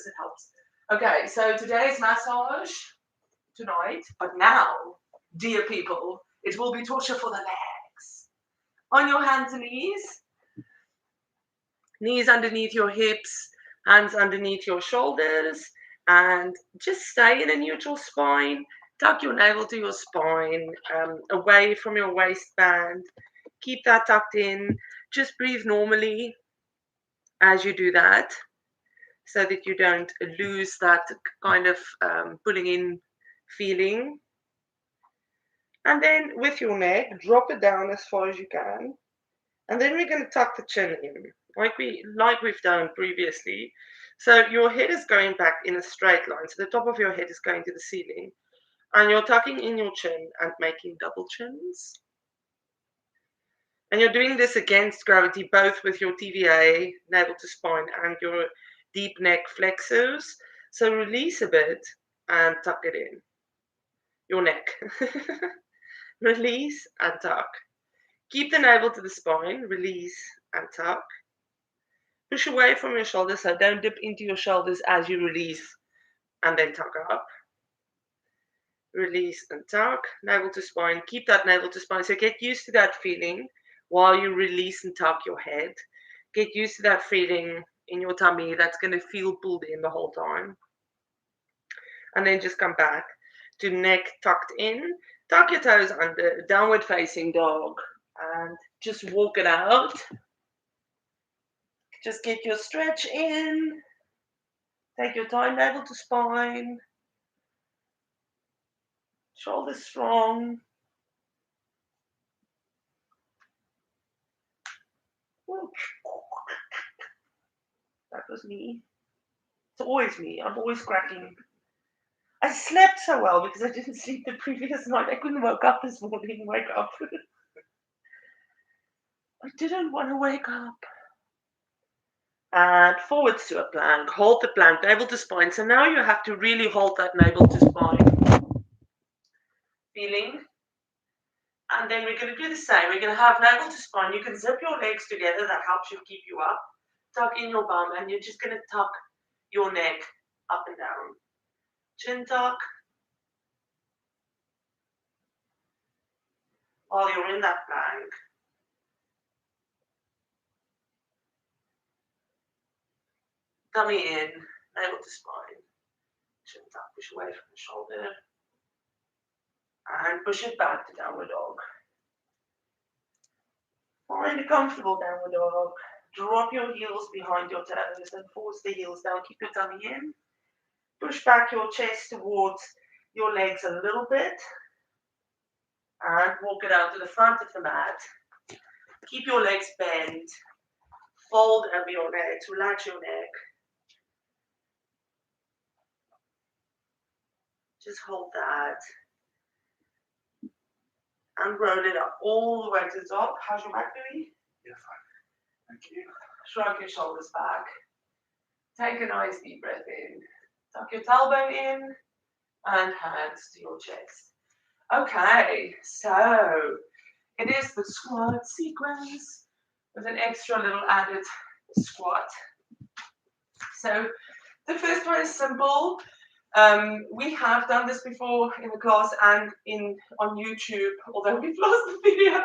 It helps. Okay, so today's massage tonight, but now, dear people, it will be torture for the legs. On your hands and knees underneath your hips, hands underneath your shoulders, and just stay in a neutral spine. Tuck your navel to your spine, away from your waistband. Keep that tucked in. Just breathe normally as you do that so that you don't lose that kind of pulling in feeling. And then with your neck, drop it down as far as you can. And then we're going to tuck the chin in, like we've done previously. So your head is going back in a straight line. So the top of your head is going to the ceiling. And you're tucking in your chin and making double chins. And you're doing this against gravity, both with your TVA, navel to spine, and your deep neck flexors. So release a bit and tuck it in. Your neck. Release and tuck. Keep the navel to the spine, release and tuck. Push away from your shoulders, so don't dip into your shoulders as you release and then tuck up. Release and tuck, navel to spine. Keep that navel to spine. So get used to that feeling while you release and tuck your head. Get used to that feeling in your tummy that's going to feel pulled in the whole time. And then just come back to neck tucked in. Tuck your toes under, downward facing dog. And just walk it out. Just get your stretch in. Take your time, navel to spine. Shoulders strong. That was me. It's always me. I'm always cracking. I slept so well because I didn't sleep the previous night. I couldn't wake up this morning. Wake up. I didn't want to wake up. And forwards to a plank. Hold the plank, navel to spine. So now you have to really hold that navel to spine. Feeling. And then we're going to do the same. We're going to have navel to spine. You can zip your legs together. That helps you keep you up. Tuck in your bum. And you're just going to tuck your neck up and down. Chin tuck. While you're in that plank. Tummy in, navel to spine. Chin tuck, push away from the shoulder. And push it back to downward dog. Find a comfortable downward dog. Drop your heels behind your toes and force the heels down. Keep your tummy in. Push back your chest towards your legs a little bit. And walk it out to the front of the mat. Keep your legs bent. Fold over your legs. Relax your neck. Just hold that. And roll it up all the way to the top. How's your back doing? Yeah, fine. Thank you. Shrug your shoulders back. Take a nice deep breath in. Tuck your tailbone in and hands to your chest. Okay, so it is the squat sequence with an extra little added squat. So the first one is simple. We have done this before in the class and on YouTube, although we've lost the video.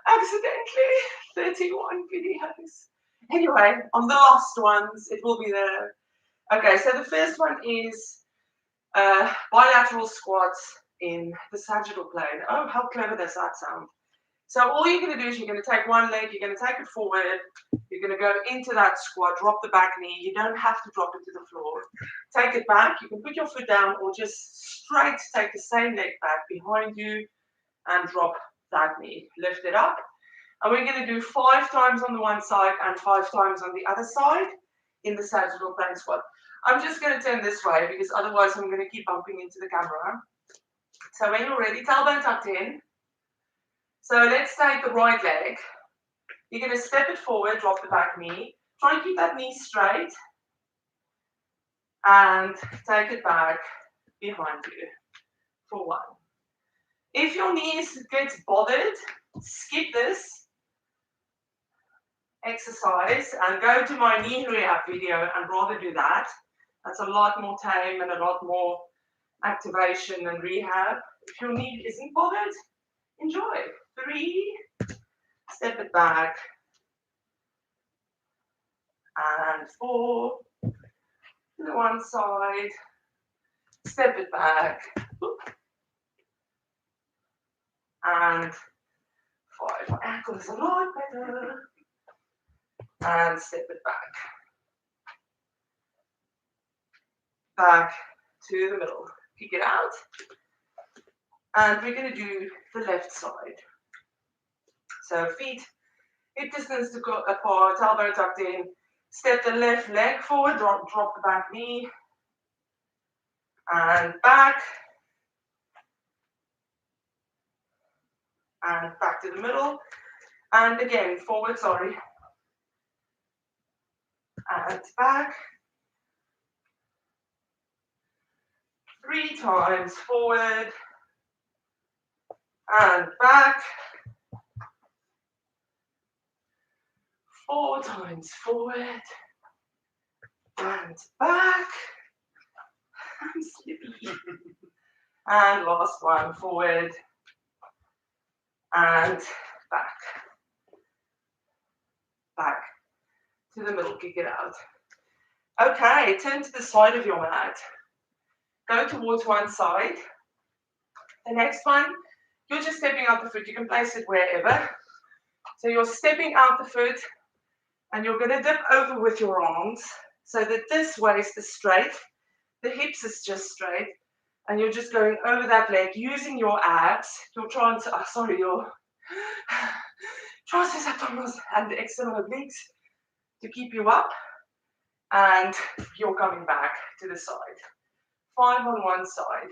Accidentally, 31 videos. Anyway, on the last ones, it will be there. Okay, so the first one is bilateral squats in the sagittal plane. Oh, how clever does that sound? So all you're going to do is you're going to take one leg, you're going to take it forward, you're going to go into that squat, drop the back knee. You don't have to drop it to the floor. Take it back. You can put your foot down or just straight take the same leg back behind you and drop that knee. Lift it up. And we're going to do 5 times on the one side and 5 times on the other side in the sagittal plane squat. I'm just going to turn this way because otherwise I'm going to keep bumping into the camera. So when you're ready, tailbone tucked in. So let's take the right leg. You're going to step it forward, drop the back knee. Try and keep that knee straight. And take it back behind you for 1. If your knees gets bothered, skip this. exercise and go to my knee rehab video and rather do that. That's a lot more tame and a lot more activation and rehab. If your knee isn't bothered, enjoy. 3, step it back, and 4, to the one side, step it back, and 5. My ankle is a lot better, and step it back to the middle. Kick it out, and we're going to do the left side. So feet hip distance to go apart, elbow tucked in. Step the left leg forward, drop the back knee, and back to the middle, and again forward, sorry, and back. 3 times forward and back. 4 times forward and back. I'm slippy. And last one, forward and back. Back to the middle, kick it out. Okay, turn to the side of your mat. Go towards one side. The next one, you're just stepping out the foot. You can place it wherever. So you're stepping out the foot and you're going to dip over with your arms so that this waist is straight, the hips is just straight, and you're just going over that leg using your abs, your your transverse abdominals and the external obliques to keep you up, and you're coming back to the side. 5 on one side.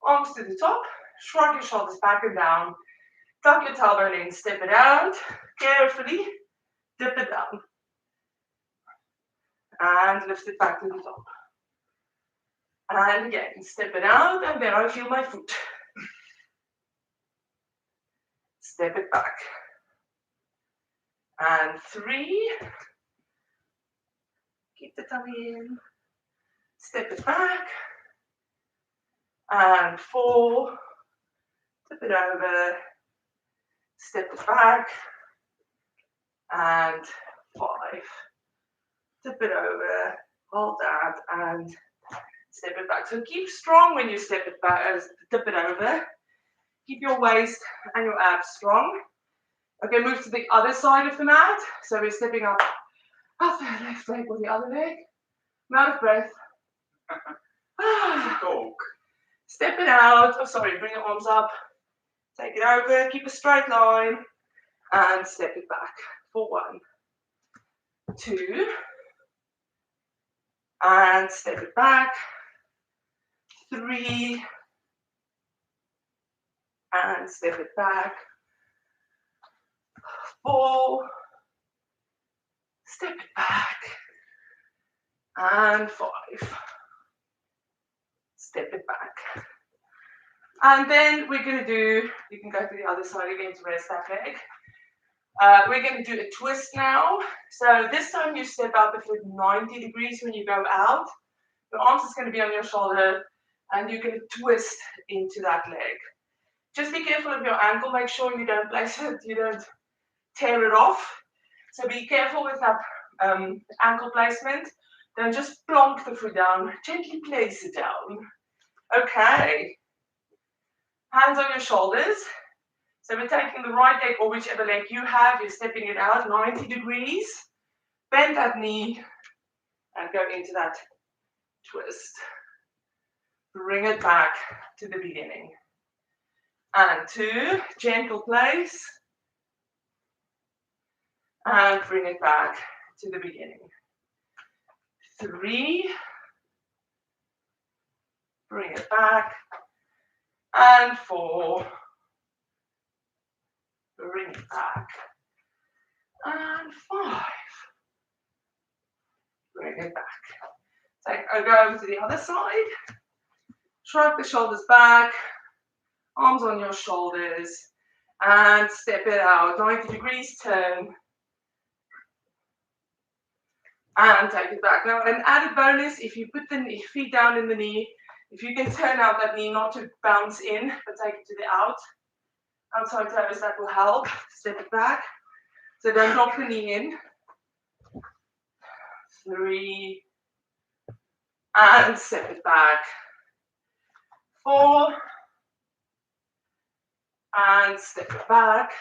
Arms to the top, shrug your shoulders back and down, tuck your tailbone in, step it out, carefully dip it down, and lift it back to the top. And again, step it out, and then I feel my foot. Step it back. And 3, keep the tummy in, step it back, and 4, tip it over, step it back, and 5, tip it over, hold that, and step it back. So keep strong when you step it back, tip it over. Keep your waist and your abs strong. Okay, move to the other side of the mat. So we're stepping up the left leg or the other leg. I'm out of breath. Step it out. Oh, sorry, bring your arms up. Take it over, keep a straight line, and step it back for 1, 2, and step it back, 3, and step it back, 4, step it back, and 5, step it back. And then we're going to do, you can go to the other side again to rest that leg. We're going to do a twist now. So this time you step out the foot 90 degrees when you go out. Your arms is going to be on your shoulder, and you're going to twist into that leg. Just be careful of your ankle. Make sure you don't place it, you don't tear it off. So be careful with that ankle placement. Don't just plonk the foot down. Gently place it down. Okay. Hands on your shoulders. So we're taking the right leg or whichever leg you have. You're stepping it out 90 degrees. Bend that knee and go into that twist. Bring it back to the beginning. And 2, gentle place. And bring it back to the beginning. 3, bring it back. And 4, bring it back. And 5, bring it back. So go over to the other side. Shrug the shoulders back, arms on your shoulders, and step it out. 90 degrees, turn, and take it back. Now, an added bonus, if you put the feet down in the knee, if you can turn out that knee not to bounce in, but take it to the outside toes, that will help. Step it back. So don't drop the knee in. 3, and step it back. 4, and step it back.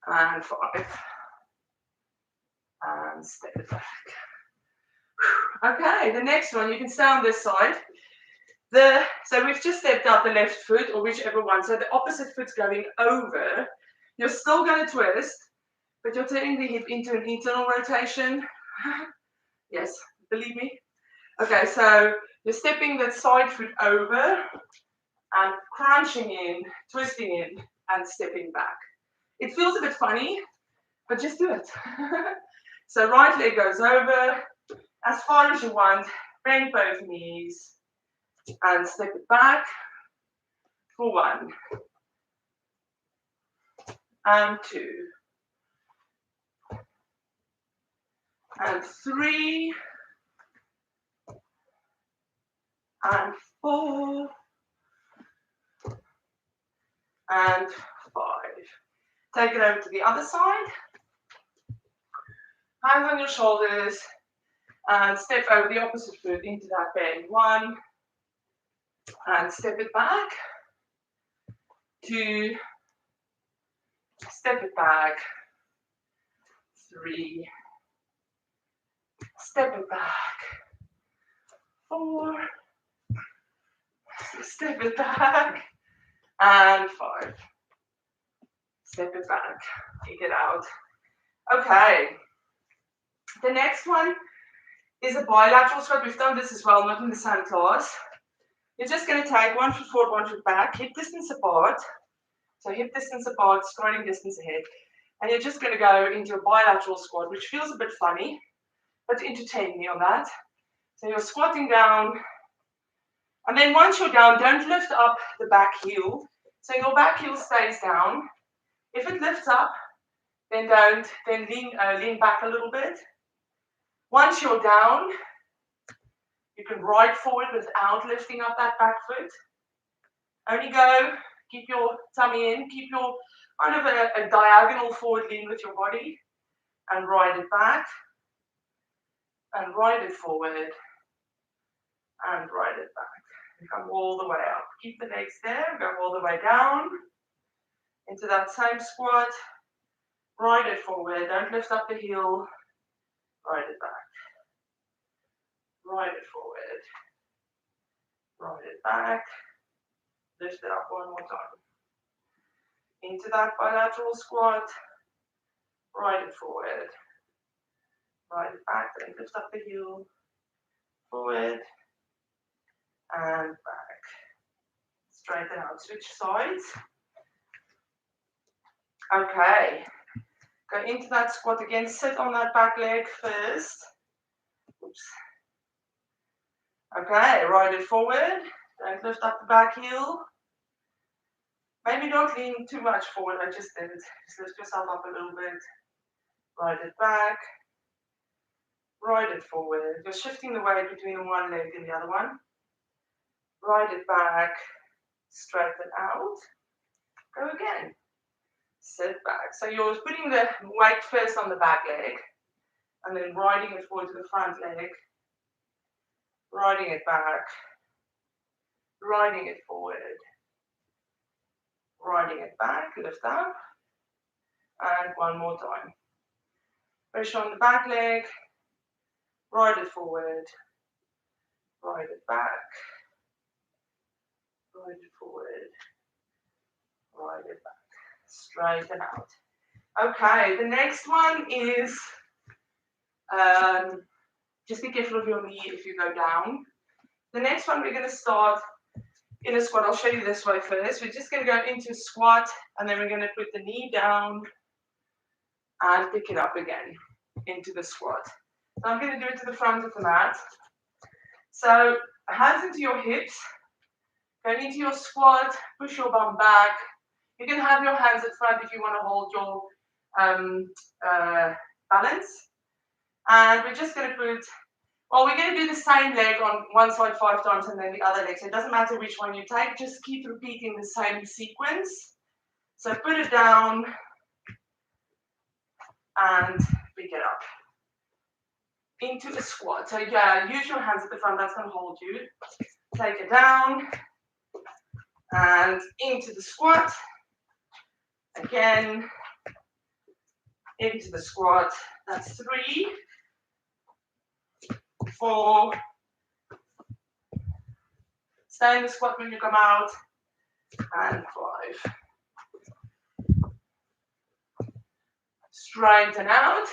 And 5, and step it back. Okay, the next one, you can stay on this side. So we've just stepped out the left foot, or whichever one, so the opposite foot's going over. You're still going to twist, but you're turning the hip into an internal rotation. Yes, believe me. Okay, so you're stepping that side foot over and crunching in, twisting in, and stepping back. It feels a bit funny, but just do it. So right leg goes over as far as you want, bend both knees, and step it back for 1, and 2, and 3, and 4, and 5. Take it over to the other side. Hands on your shoulders, and step over the opposite foot into that bend. 1, and step it back. 2, step it back. 3, step it back. 4, step it back. And 5, step it back. Take it out. Okay. The next one is a bilateral squat. We've done this as well, not in the same class. You're just going to take 1 foot forward, 1 foot back, hip distance apart. So hip distance apart, striding distance ahead. And you're just going to go into a bilateral squat, which feels a bit funny, but entertain me on that. So you're squatting down. And then once you're down, don't lift up the back heel. So your back heel stays down. If it lifts up, then lean back a little bit. Once you're down, you can ride forward without lifting up that back foot. Only go, keep your tummy in, keep your kind of a diagonal forward lean with your body, and ride it back, and ride it forward, and ride it back. And come all the way up. Keep the legs there, go all the way down into that same squat. Ride it forward, don't lift up the heel, ride it back. Ride it forward, ride it back, lift it up one more time. Into that bilateral squat, ride it forward, ride it back, then lift up the heel, forward, and back. Straighten out, switch sides. Okay, go into that squat again, sit on that back leg first. Oops. Okay, ride it forward, don't lift up the back heel. Maybe don't lean too much forward, I just did. Just lift yourself up a little bit. Ride it back, ride it forward. You're shifting the weight between one leg and the other one. Ride it back, straighten out. Go again. Sit back. So you're putting the weight first on the back leg, and then riding it forward to the front leg. Riding it back, riding it forward, riding it back, lift up, and one more time. Pressure on the back leg, ride it forward, ride it back, ride it forward, ride it back, straighten out. Okay, the next one is, just be careful of your knee if you go down. The next one we're going to start in a squat. I'll show you this way first. We're just going to go into squat, and then we're going to put the knee down and pick it up again into the squat. So I'm going to do it to the front of the mat. So hands into your hips, going into your squat, push your bum back. You can have your hands at front if you want to hold your balance. And we're just going to put, well, we're going to do the same leg on one side 5 times and then the other leg. So it doesn't matter which one you take, just keep repeating the same sequence. So put it down and pick it up into a squat. So yeah, use your hands at the front, that's going to hold you. Take it down and into the squat. Again, into the squat. That's 3, 4. Stay in the squat when you come out. And 5. Straighten out.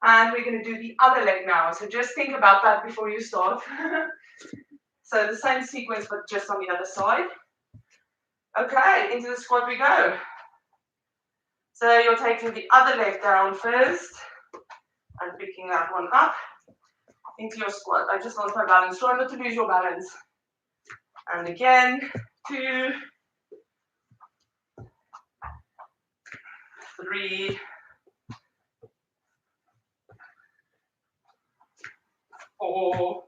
And we're going to do the other leg now. So just think about that before you start. So the same sequence, but just on the other side. Okay, into the squat we go. So you're taking the other leg down first and picking that one up into your squat. I just lost my balance. Try not to lose your balance. And again, 2, 3, 4,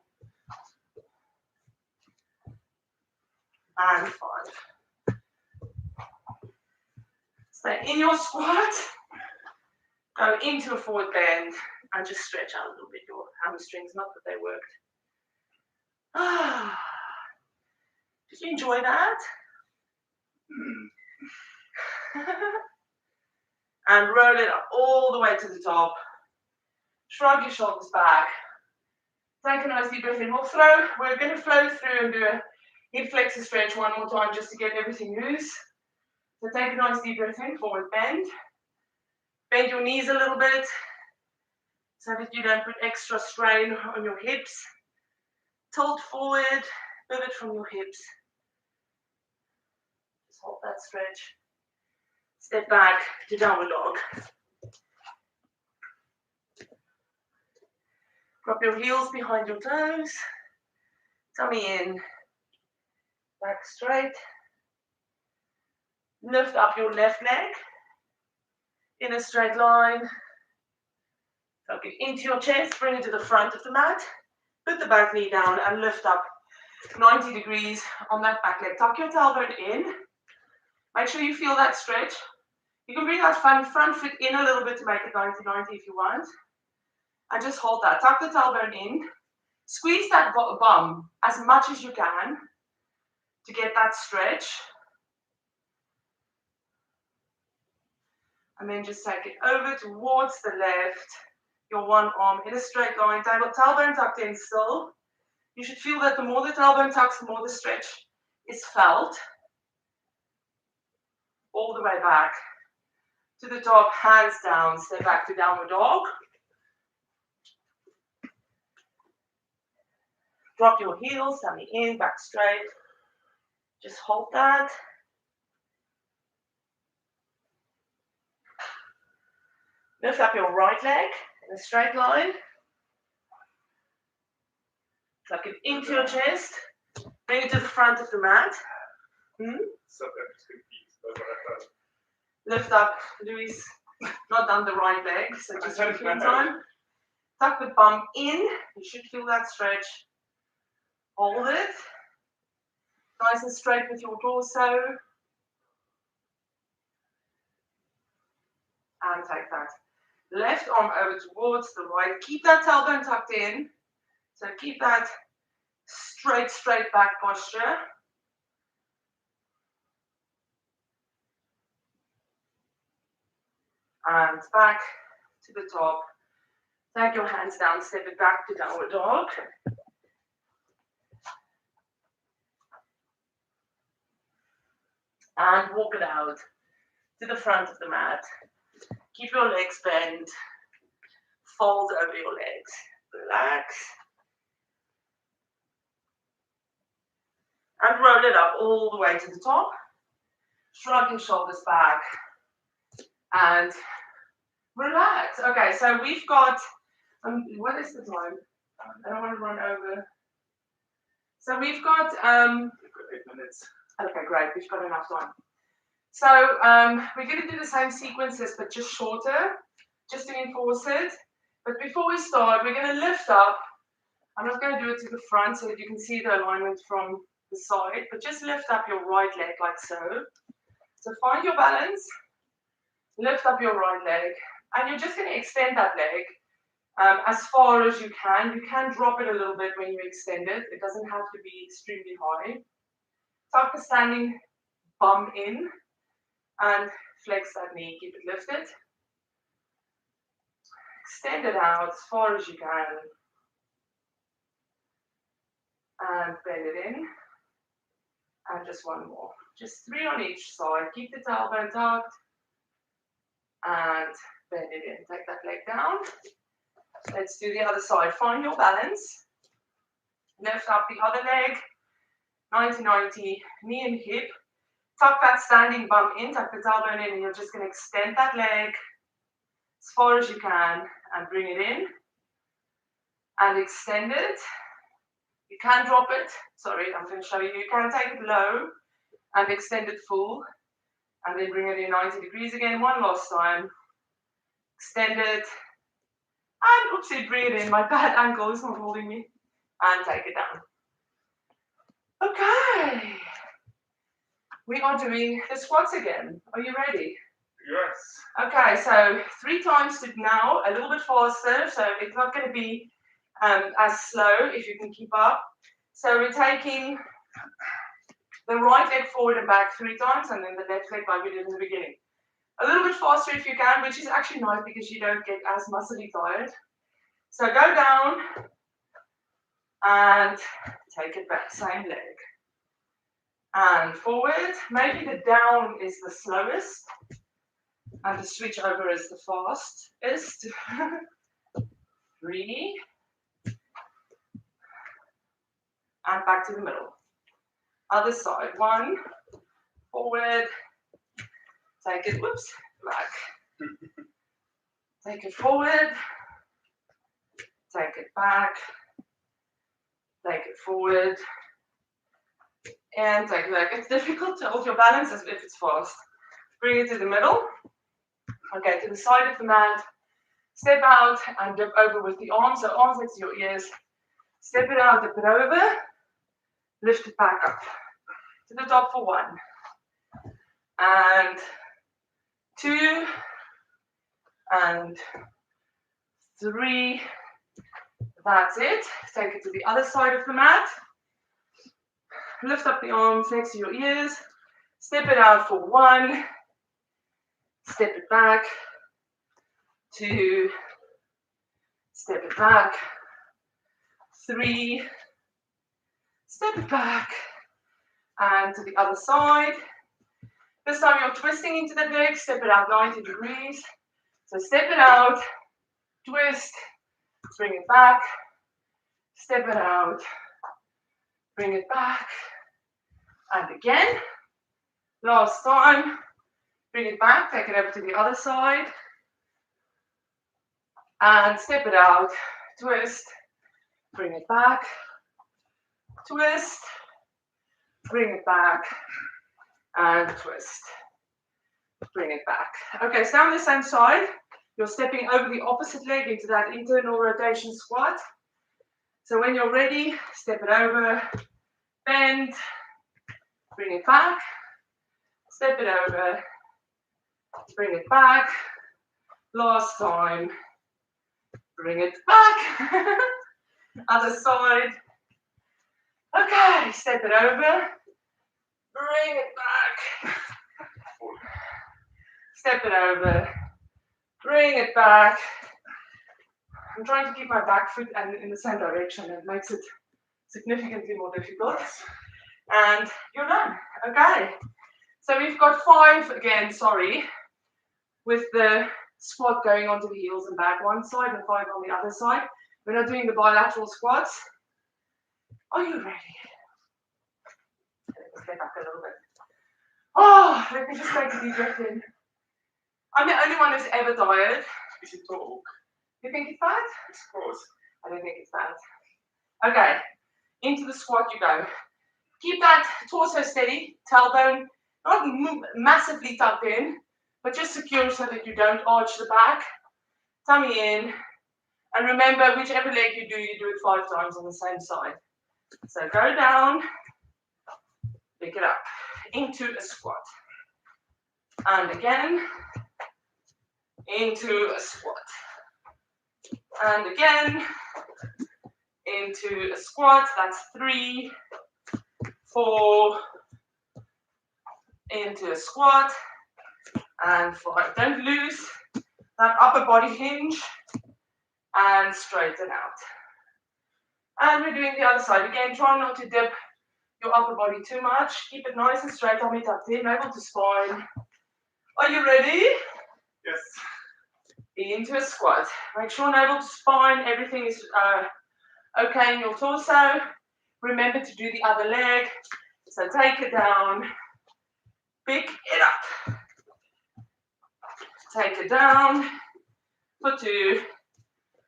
and 5. Stay in your squat. Go into a forward bend and just stretch out a little bit your hamstrings. Not that they worked. Did you enjoy that? And roll it up all the way to the top. Shrug your shoulders back. Take a nice deep breath in. We're going to flow through and do a hip flexor stretch one more time just to get everything loose. So take a nice deep breath in, forward bend. Bend your knees a little bit so that you don't put extra strain on your hips. Tilt forward, pivot from your hips. Just hold that stretch. Step back to downward dog. Drop your heels behind your toes. Tummy in. Back straight. Lift up your left leg in a straight line. Tuck it into your chest, bring it to the front of the mat. Put the back knee down and lift up 90 degrees on that back leg. Tuck your tailbone in. Make sure you feel that stretch. You can bring that front foot in a little bit to make it 90-90 if you want. And just hold that. Tuck the tailbone in. Squeeze that bum as much as you can to get that stretch. And then just take it over towards the left. Your one arm in a straight line. Tailbone tucked in still. You should feel that the more the tailbone tucks, the more the stretch is felt. All the way back to the top, hands down. Step back to downward dog. Drop your heels, tummy in, back straight. Just hold that. Lift up your right leg in a straight line. Tuck it into your chest. Bring it to the front of the mat. Lift up, Louis. Not done the right leg, so just repeat time. Tuck the bum in. You should feel that stretch. Hold it. Nice and straight with your torso. And take that left arm over towards the right. Keep that tailbone tucked in. So keep that straight back posture. And back to the top. Take your hands down, step it back to downward dog. And walk it out to the front of the mat. Keep your legs bent. Fold over your legs. Relax. And roll it up all the way to the top. Shrug your shoulders back. And relax. Okay, so we've got, what is the time? I don't want to run over. So we've got, 8 minutes. Okay, great, we've got enough time. So we're going to do the same sequences, but just shorter, just to enforce it. But before we start, we're going to lift up. I'm not going to do it to the front so that you can see the alignment from the side, but just lift up your right leg like so. So find your balance, lift up your right leg, and you're just going to extend that leg as far as you can. You can drop it a little bit when you extend it. It doesn't have to be extremely high. Tuck the standing bum in and flex that knee. Keep it lifted. Extend it out as far as you can. And bend it in. And just one more. Just 3 on each side. Keep the tailbone tucked. And bend it in. Take that leg down. Let's do the other side. Find your balance. Lift up the other leg. 90-90. Knee and hip. Tuck that standing bum in. Tuck the tailbone in. And you're just going to extend that leg as far as you can. And bring it in. And extend it. You can drop it. Sorry, I'm going to show you. You can take it low and extend it full. And then bring it in 90 degrees again. One last time. Extend it. And oopsie, bring it in. My bad ankle is not holding me. And take it down. Okay. We are doing the squats again. Are you ready? Yes. Okay, so 3 times to now, a little bit faster. So it's not going to be as slow if you can keep up. So we're taking the right leg forward and back 3 times, and then the left leg like we did in the beginning. A little bit faster if you can, which is actually nice because you don't get as muscly tired. So go down and take it back, same leg. And forward, maybe the down is the slowest, and the switch over is the fastest. 3. And back to the middle. Other side. 1, forward. Take it, whoops, back. Take it forward. Take it back. Take it forward. And take it back. It's difficult to hold your balance as if it's fast. Bring it to the middle. Okay, to the side of the mat. Step out and dip over with the arms. So arms next to your ears. Step it out, dip it over. Lift it back up to the top for 1. And 2. And 3. That's it. Take it to the other side of the mat. Lift up the arms next to your ears. Step it out for 1. Step it back. 2. Step it back. 3. Step it back. And to the other side. This time you're twisting into the leg. Step it out 90 degrees. So step it out. Twist. Bring it back. Step it out. Bring it back. And again. Last time. Bring it back. Take it over to the other side. And step it out. Twist. Bring it back. Twist. Bring it back. And twist. Bring it back. Okay, so on the same side, you're stepping over the opposite leg into that internal rotation squat. So when you're ready, step it over, bend, bring it back, step it over, bring it back. Last time, bring it back. Other side. Okay, step it over, bring it back. Step it over, bring it back. I'm trying to keep my back foot in the same direction. It makes it significantly more difficult. And you're done. Okay. So we've got 5 again, sorry, with the squat going onto the heels and back one side and 5 on the other side. We're not doing the bilateral squats. Are you ready? Let's get back a little bit. Oh, let me just take a deep breath in. I'm the only one who's ever tired. Is it talk? You think it's bad? Of course. I don't think it's bad. Okay, into the squat you go. Keep that torso steady, tailbone not massively tucked in, but just secure so that you don't arch the back. Tummy in, And remember, whichever leg you do it 5 times on the same side. So go down, pick it up into a squat. And again, into a squat. And again, into a squat. That's 3, 4, into a squat, and 5. Don't lose that upper body hinge, and straighten out. And we're doing the other side. Again, try not to dip your upper body too much. Keep it nice and straight, tummy tucked in, navel to spine. Are you ready? Yes. Into a squat. Make sure navel to spine, everything is okay in your torso. Remember to do the other leg. So take it down, pick it up. Take it down for 2.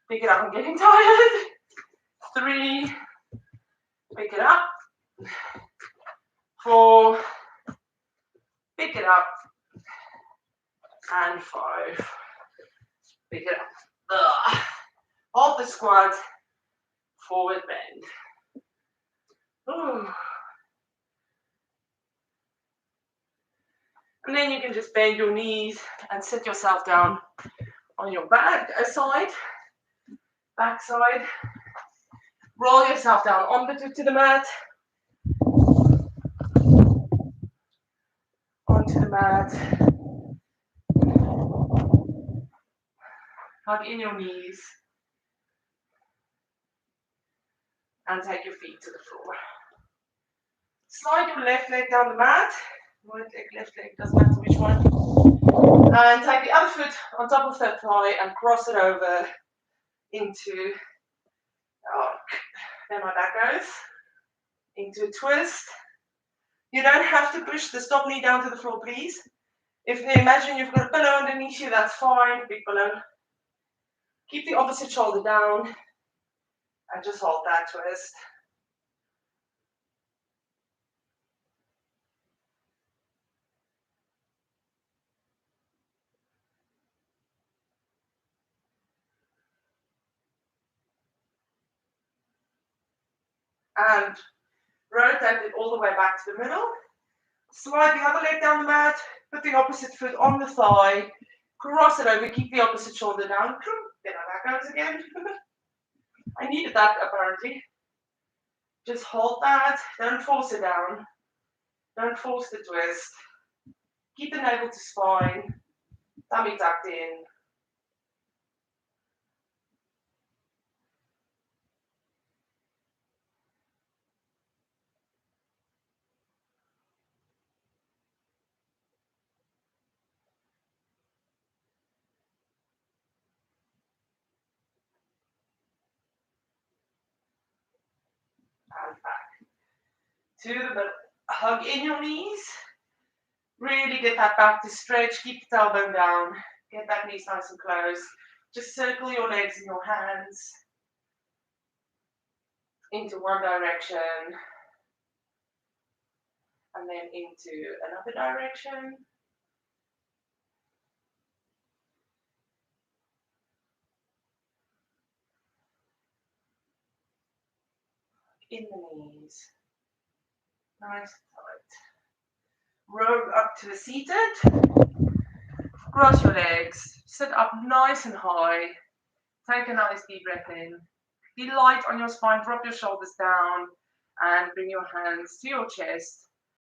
Pick it up, I'm getting tired. 3, pick it up. 4, pick it up. And 5, pick it up. Hold the squat, forward bend. Ooh. And then you can just bend your knees and sit yourself down on your back side, back side. Roll yourself down onto the mat. Onto the mat. Hug in your knees. And take your feet to the floor. Slide your left leg down the mat. Right leg, left leg, doesn't matter which one. And take the other foot on top of that thigh and cross it over into, there my back goes, into a twist. You don't have to push the stop knee down to the floor, please. If you imagine you've got a pillow underneath you, that's fine, big pillow. Keep the opposite shoulder down and just hold that twist. And rotate it all the way back to the middle. Slide the other leg down the mat, put the opposite foot on the thigh, cross it over, keep the opposite shoulder down. There my back goes again. I needed that apparently. Just hold that, don't force it down. Don't force the twist. Keep the navel to spine, tummy tucked in. And back to the middle. Hug in your knees. Really get that back to stretch. Keep the tailbone down. Get that knees nice and close. Just circle your legs in your hands into one direction and then into another direction. In the knees. Nice and tight. Roll up to the seated. Cross your legs. Sit up nice and high. Take a nice deep breath in. Be light on your spine. Drop your shoulders down and bring your hands to your chest.